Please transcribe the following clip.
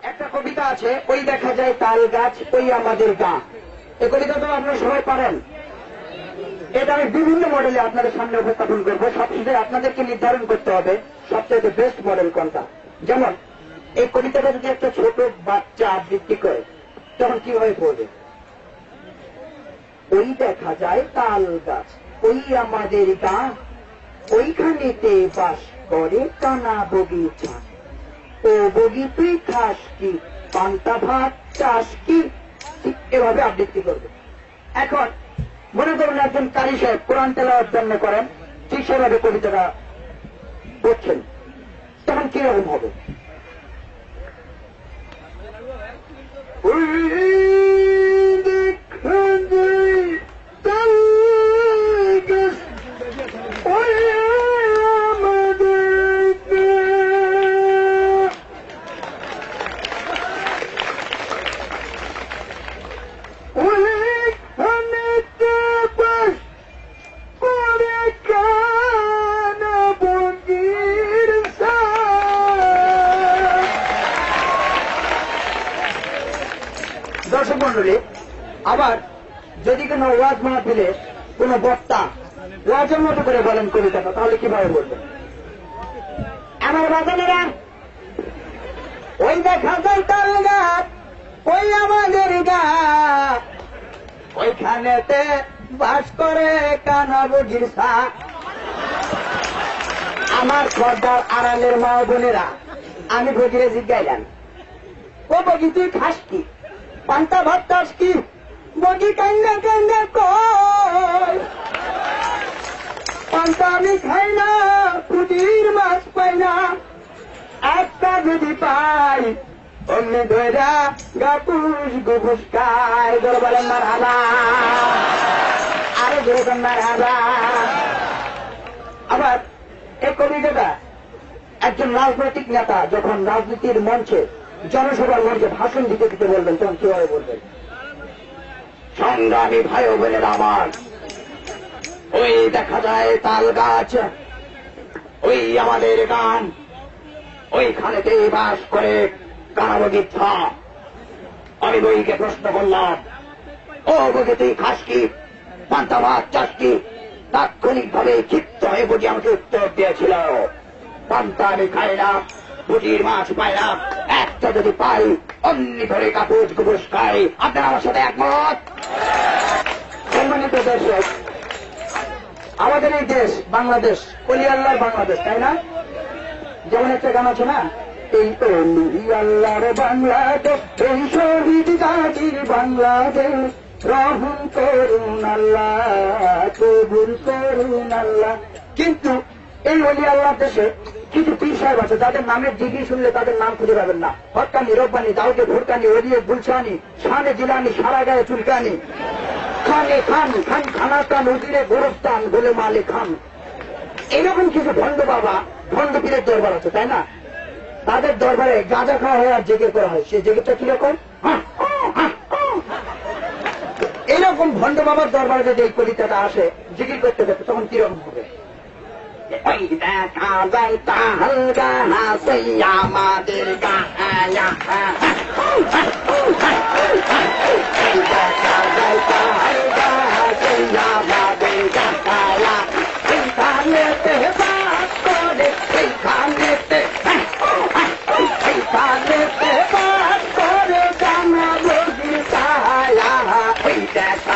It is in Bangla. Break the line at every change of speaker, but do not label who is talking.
একটা কবিতা আছে, ওই দেখা যায় তাল গাছ ওই আমাদের গা। এই কবিতা তো আপনারা সবাই পারেন। এটা আমি বিভিন্ন মডেলে আপনাদের সামনে উপস্থাপন করবো। সবচেয়ে আপনাদেরকে নির্ধারণ করতে হবে সবচেয়ে বেস্ট মডেল কোনটা। যেমন এই কবিতাটা যদি একটা ছোট বাচ্চা আবৃত্তি করে তখন কিভাবে পড়বে? ওই দেখা যায় তাল গাছ ওই আমাদের গা, ওইখানেতে বাস করে কানা বগিচা। ও বগি তুই খাস কি, পান্তা ভাত চাস কি? এভাবে আবৃত্তি করবে। এখন মনে করুন একজন কারি সাহেব কোরআন তেলাওয়াত জন্য করেন, ঠিক সেভাবে কবিতাটা পড়ছেন, তখন কিরকম হবে? দর্শক মন্ডলী, আবার যদি কোনো ওয়াজ মাহফিলে কোন বক্তা ওয়াজের মতো করে বলেন কবিতাটা, তাহলে কিভাবে বলবেন? আমার বাজানেরা, ওই দেখা যায় তাল গাছ ওই আমাদের গা, ওইখানেতে বাস করে কানা বগির সা। আমার সর্দার আড়ালের মা বোনেরা, আমি বগিরে জিজ্ঞাইলাম, ও বগি তুই খাস কি, পান্তা ভাত চাস কি? বগি কান্দে কান্দে কয়, পান্তা আমি খাই না, পুঁটির মাছ পাই না, একটা যদি পাই অমনি ধরা গাপুস গুপুস খায়। বলেন মার হাবা, আরো যেরকম মার হাবা। আবার এই কবিতাটা একজন রাজনৈতিক নেতা যখন রাজনীতির মঞ্চে জনসভার মঞ্চে ভাষণ দিতে দিতে বলবেন, তখন কিভাবে বলবেন? সংগ্রামী ভাই বোনেরা আমার, ওই দেখা যায় তাল গাছ ওই আমাদের গান, ওইখানেতে বাস করে কারাবগিচ্ছা। আমি বইকে প্রশ্ন করলাম, ও বইকে তুই খাস কি, পান্তা ভাত চাস কি? তাৎক্ষণিকভাবে ক্ষিপ্ত হয়ে বই আমাকে উত্তর দিয়েছিল, পান্তা আমি খাই না, পুঁটির মাছ পাই না, একটা যদি পাই অমনি ধরে কাপুস গুপুস খাই। আপনারা আমার সাথে একমত? সম্মানিত দর্শক, আমাদের এই দেশ বাংলাদেশ, কলি আল্লাহর বাংলাদেশ, তাই না? যেমন একটা গান আছে না, এই কলি আল্লাহর বাংলাদেশ, এই শহীদ জাতির বাংলাদেশ, রহম করুন আল্লাহ, কবুল করুন আল্লাহ। কিন্তু এই অলি আল্লাহর দেশে কিছু পীর সাহেব আছে যাদের নামের ডিগ্রি শুনলে তাদের নাম খুঁজে পাবেন না। হক্কানি, রব্বানি, দাউদে ভুরকানি, ওলিয়ে গুলশানি, শানে জিলানি, সারা গায়ে চুলকানি, খানে খান, খান খানা খান, উজিরে গোরস্তান, গোলে মালে খান। এরকম কিছু ভণ্ড বাবা, ভণ্ড পীরের দরবার আছে, তাই না? তাদের দরবারে গাঁজা খাওয়া হয় আর জেগে করা হয়। সেই জেগেটা কিরকম? এরকম ভণ্ড বাবার দরবারে যদি এই কবিতাটা আসে জিকির করতে করতে, তখন কিরকম হবে? ওই দেখা যায় তাল গাছ ওই আমাদের গা, দেখা যায় তাল গাছ ওই আমাদের গা, এইখানেতে বাস করে, এইখানেতে বাস করে কানা বগিচা। ওই দেখা